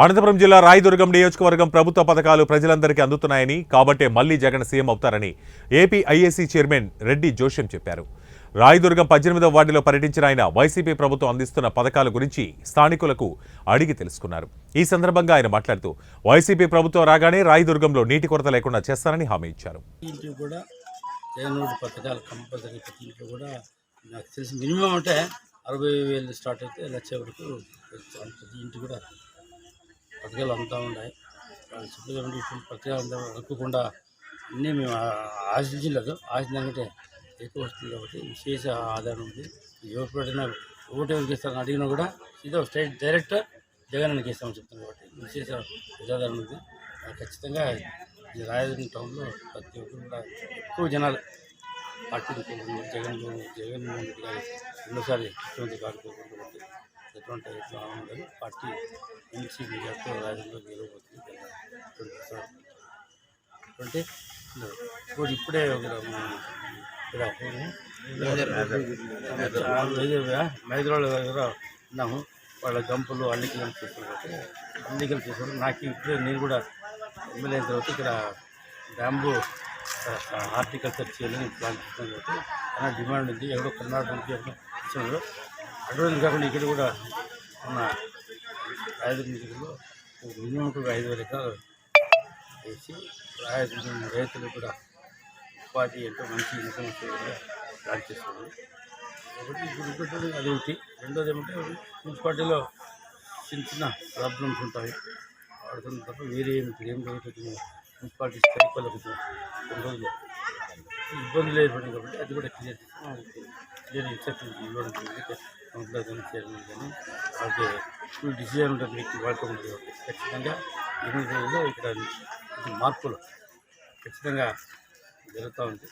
అనంతపురం జిల్లా రాయదుర్గం నియోజకవర్గం ప్రభుత్వ పథకాలు ప్రజలందరికీ అందుతున్నాయని కాబట్టే మళ్లీ జగన్ సీఎం అవుతారని ఏపీ ఐఏసీ చైర్మన్ రెడ్డి జోష్యం చెప్పారు. రాయదుర్గం 18వ వార్డులో పర్యటించిన ఆయన వైసీపీ ప్రభుత్వం అందిస్తున్న పథకాల గురించి స్థానికులకు అడిగి తెలుసుకున్నారు. ఈ సందర్భంగా ఆయన మాట్లాడుతూ వైసీపీ ప్రభుత్వం రాగానే రాయదుర్గంలో నీటి కొరత లేకుండా చేస్తారని హామీ ఇచ్చారు. స్టార్ట్ అయితే లక్ష వరకు ఇంటి కూడా పథకాలు అంతా ఉన్నాయి. చెప్పేదంటే ఇప్పుడు పథకాలు అంతా అనుకోకుండా అన్నీ మేము ఆశించలేదు. ఆశించాలంటే ఎక్కువ వస్తుంది కాబట్టి విశేష ఆధారం ఉంది. ఎవరు పెట్టినా ఓటు ఎవరికి ఇస్తారని అడిగినా కూడా ఇదో స్ట్రైట్ డైరెక్ట్ జగన్ అనికి ఇస్తామని చెప్తున్నాం కాబట్టి విశేష ప్రజాదరణ ఉంది. ఖచ్చితంగా ఈ రాయదుర్గం టౌన్లో ప్రతి ఒక్కరు కూడా ఎక్కువ జనాలు పార్టీ జగన్మోహన్ రెడ్డి గారి రెండోసారి ముఖ్యమంత్రి కాకపోతుంది కాబట్టి ఎటువంటి ఆనందం పార్టీ ఎన్సీ మీడియాతో రాజంలో గెలవబోతుంది. అంటే ఇప్పుడే మైదరాళ్ళ దగ్గర ఉన్నాము. వాళ్ళ గంపులు అల్లికలు చూస్తున్నారు. అల్లికలు చూసారు. నాకు ఇప్పుడే నేను కూడా ఎమ్మెల్యే అయిన తర్వాత ఇక్కడ బ్యాంబూ హార్టికల్చర్ చేయాలని ప్లాన్ చేస్తున్నాను కాబట్టి చాలా డిమాండ్ ఉంది. ఎవరో కర్ణాటక నుంచి ఇచ్చినారు. అడ్వాన్స్ కాకుండా ఇక్కడ కూడా ఉన్న రాయదుర్గం నిధుల్లో మినిమం కూడా 5,000 ఎకరాలు వేసి రాయదుర్గం రైతులకు కూడా ఉపాధి ఎంతో మంచి ఇన్కమ్ ప్లాన్ చేస్తున్నారు. కాబట్టి ఇప్పుడు అది ఒకటి. రెండోది ఏమంటే మున్సిపాలిటీలో చిన్న చిన్న ప్రాబ్లమ్స్ ఉంటాయి. వాడుతున్న తప్ప వేరే ఏం జరుగుతుంది. మున్సిపాలిటీ సరిపోలేదు కొన్ని రోజులు ఇబ్బందులు ఏర్పడింది కాబట్టి అది కూడా క్లియర్ ఇన్స్ట్రక్షన్స్ ఇవ్వడం జరిగింది. కౌన్సిలర్ చైర్మన్ కానీ వాళ్ళకి ఫుల్ డిసిజన్ ఉంటుంది. మీకు వాళ్ళతో ఉంటుంది కాబట్టి ఖచ్చితంగా 8 రోజుల్లో ఇక్కడ మార్పులు ఖచ్చితంగా జరుగుతూ ఉంది.